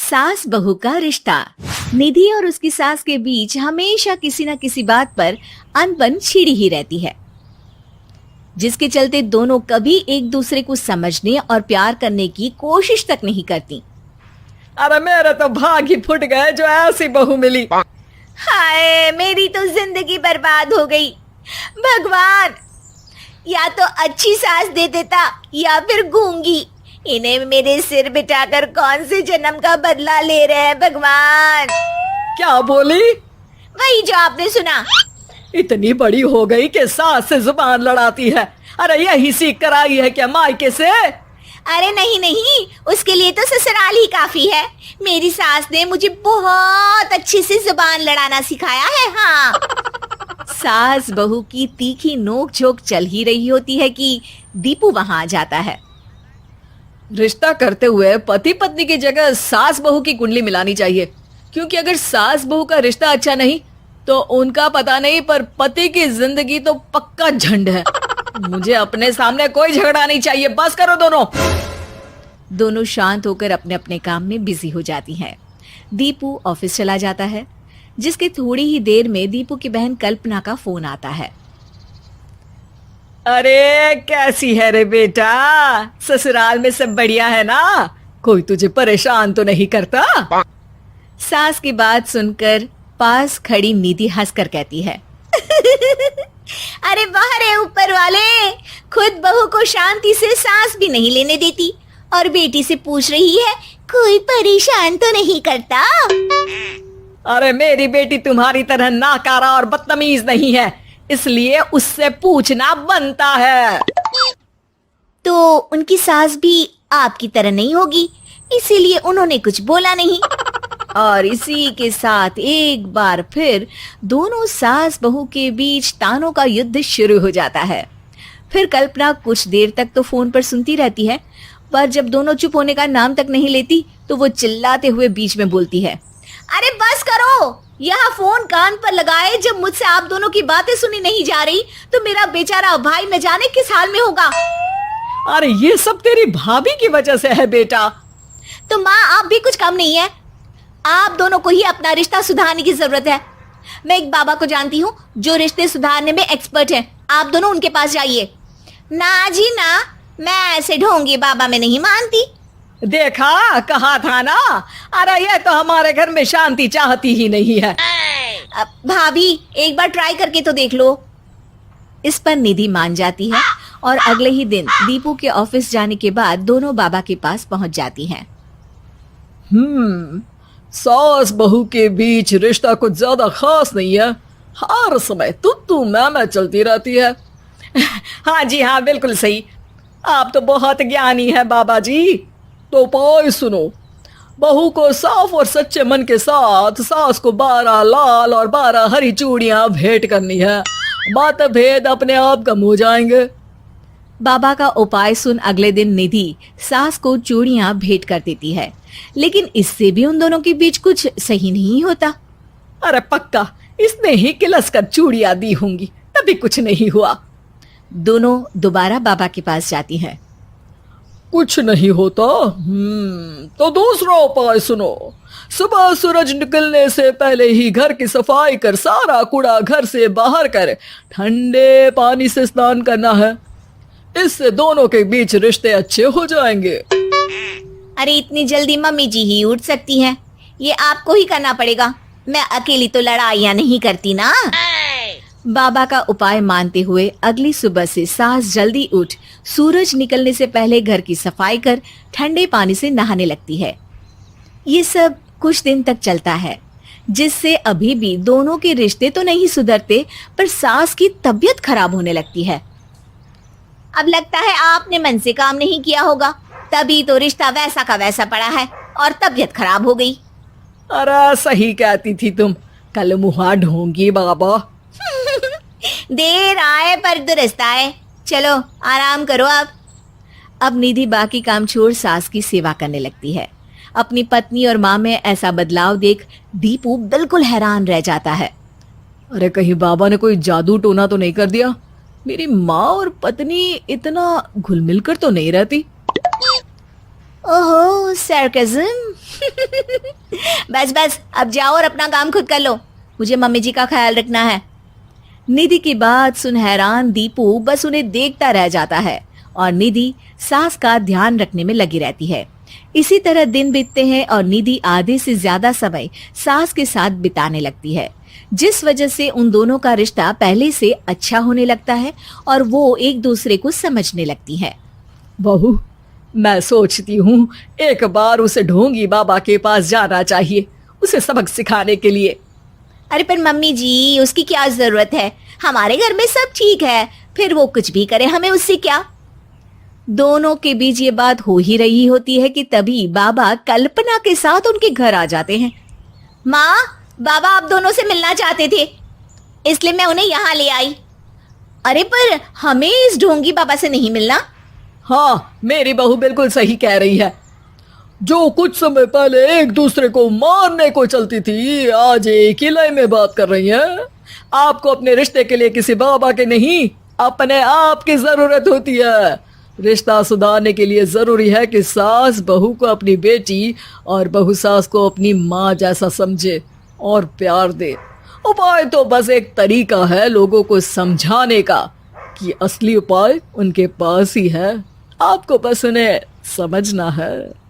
सास बहू का रिश्ता। निधि और उसकी सास के बीच हमेशा किसी न किसी बात पर अनबन छिड़ी ही रहती है, जिसके चलते दोनों कभी एक दूसरे को समझने और प्यार करने की कोशिश तक नहीं करती। अरे मेरे तो भाग ही फुट गए जो ऐसी बहू मिली। हाय, मेरी तो जिंदगी बर्बाद हो गई। भगवान, या तो अच्छी सास दे देता या फिर गूंगी। इन्हें मेरे सिर बिठाकर कौन से जन्म का बदला ले रहे हैं भगवान। क्या बोली? वही जो आपने सुना। इतनी बड़ी हो गई कि सास से जुबान लड़ाती है। अरे यही सीख कर आई है क्या मायके से? अरे नहीं नहीं, उसके लिए तो ससुराल ही काफी है। मेरी सास ने मुझे बहुत अच्छे से जुबान लड़ाना सिखाया है। हाँ। सास बहू की तीखी नोक झोंक चल ही रही होती है कि दीपू वहां आ जाता है। रिश्ता करते हुए पति पत्नी की जगह सास बहू की कुंडली मिलानी चाहिए, क्योंकि अगर सास बहू का रिश्ता अच्छा नहीं तो उनका पता नहीं, पर पति की जिंदगी तो पक्का झंड है। मुझे अपने सामने कोई झगड़ा नहीं चाहिए। बस करो दोनों। दोनों शांत होकर अपने अपने काम में बिजी हो जाती हैं। दीपू ऑफिस चला जाता है, जिसके थोड़ी ही देर में दीपू की बहन कल्पना का फोन आता है। अरे कैसी है रे बेटा? ससुराल में सब बढ़िया है ना? कोई तुझे परेशान तो नहीं करता? सास की बात सुनकर पास खड़ी निधि हंसकर कहती है, अरे बाहर है ऊपर वाले, खुद बहू को शांति से सांस भी नहीं लेने देती और बेटी से पूछ रही है कोई परेशान तो नहीं करता। अरे मेरी बेटी तुम्हारी तरह नाकारा और बदतमीज नहीं है, इसलिए उससे पूछना बनता है। तो उनकी सास भी आपकी तरह नहीं होगी, इसीलिए उन्होंने कुछ बोला नहीं। और इसी के साथ एक बार फिर दोनों सास बहू के बीच तानों का युद्ध शुरू हो जाता है। फिर कल्पना कुछ देर तक तो फोन पर सुनती रहती है, पर जब दोनों चुप होने का नाम तक नहीं लेती तो वो चिल्लाते हुए बीच में बोलती है, अरे बस करो, यह फोन कान पर लगाए जब मुझसे आप दोनों की बातें सुनी नहीं जा रही तो मेरा बेचारा भाई न जाने किस हाल में होगा। अरे ये सब तेरी भाभी की वजह से है बेटा। तो माँ, आप भी कुछ कम नहीं है। आप दोनों को ही अपना रिश्ता सुधारने की जरूरत है। मैं एक बाबा को जानती हूँ जो रिश्ते सुधारने में एक्सपर्ट हैं। आप दोनों उनके पास जाइए। ना जी ना, मैं ऐसे ढोंगी बाबा में नहीं मानती। देखा, कहा था ना। अरे ये तो हमारे घर में शांति चाहती ही नहीं है। भाभी, एक बार ट्राई करके तो देख लो। इस पर निधि मान जाती है और अगले ही दिन दीपू के ऑफिस जाने के बाद दोनों बाबा के पास पहुंच जाती हैं। सास बहू के बीच रिश्ता कुछ ज्यादा खास नहीं है। हर समय तू मैं चलती रहती है। हाँ जी हाँ, बिल्कुल सही। आप तो बहुत ज्ञानी है बाबा जी। तो उपाय सुनो। बहू को साफ और सच्चे मन के साथ सास को 12 लाल और 12 हरी चूड़ियां भेंट करनी है। मतभेद अपने आप कम हो जाएंगे। बाबा का उपाय सुन अगले दिन निधि सास को चूड़ियां भेंट कर देती है, लेकिन इससे भी उन दोनों के बीच कुछ सही नहीं होता। अरे पक्का इसने ही किलस कर चूड़ियां दी होंगी, तभी कुछ नहीं हुआ। दोनों दोबारा बाबा के पास जाती हैं। कुछ नहीं होता। तो दूसरा उपाय सुनो। सुबह सूरज निकलने से पहले ही घर की सफाई कर सारा कूड़ा घर से बाहर कर ठंडे पानी से स्नान करना है। इससे दोनों के बीच रिश्ते अच्छे हो जाएंगे। अरे इतनी जल्दी मम्मी जी ही उठ सकती हैं? ये आपको ही करना पड़ेगा। मैं अकेली तो लड़ाइयाँ नहीं करती ना। बाबा का उपाय मानते हुए अगली सुबह से सास जल्दी उठ सूरज निकलने से पहले घर की सफाई कर ठंडे पानी से नहाने लगती है। ये सब कुछ दिन तक चलता है, जिससे अभी भी दोनों के रिश्ते तो नहीं सुधरते, पर सास की तबीयत खराब होने लगती है। अब लगता है आपने मन से काम नहीं किया होगा, तभी तो रिश्ता वैसा का वैसा पड़ा है और तबीयत खराब हो गई। अरे सही कहती थी तुम। कल मुहा ढोंगी बाबा। देर आए पर दुरुस्त आए। चलो आराम करो आप। अब निधि बाकी काम छोड़ सास की सेवा करने लगती है। अपनी पत्नी और माँ में ऐसा बदलाव देख दीपू बिल्कुल हैरान रह जाता है। अरे कहीं बाबा ने कोई जादू टोना तो नहीं कर दिया? मेरी माँ और पत्नी इतना घुल मिल कर तो नहीं रहती। ओहो, सरकाज़म। बस बस अब जाओ और अपना काम खुद कर लो, मुझे मम्मी जी का ख्याल रखना है। निधि की बात सुन हैरान दीपू बस उन्हें देखता रह जाता है और निधि सास का ध्यान रखने में लगी रहती है। इसी तरह दिन बीतते हैं और निधि आधे से ज्यादा समय सास के साथ बिताने लगती है, जिस वजह से उन दोनों का रिश्ता पहले से अच्छा होने लगता है और वो एक दूसरे को समझने लगती है। बहू, मैं सोचती हूँ एक बार उसे ढोंगी बाबा के पास जाना चाहिए, उसे सबक सिखाने के लिए। अरे पर मम्मी जी, उसकी क्या जरूरत है, हमारे घर में सब ठीक है, फिर वो कुछ भी करे हमें उससे क्या। दोनों के बीच ये बात हो ही रही होती है कि तभी बाबा कल्पना के साथ उनके घर आ जाते हैं। माँ, बाबा आप दोनों से मिलना चाहते थे, इसलिए मैं उन्हें यहाँ ले आई। अरे पर हमें इस ढोंगी बाबा से नहीं मिलना। हाँ, मेरी बहू बिल्कुल सही कह रही है। जो कुछ समय पहले एक दूसरे को मारने को चलती थी, आज एक ही लय में बात कर रही है। आपको अपने रिश्ते के लिए किसी बाबा के नहीं, अपने आप की जरूरत होती है। रिश्ता सुधारने के लिए जरूरी है कि सास बहू को अपनी बेटी और बहू सास को अपनी माँ जैसा समझे और प्यार दे। उपाय तो बस एक तरीका है लोगों को समझाने का कि असली उपाय उनके पास ही है, आपको बस उन्हें समझना है।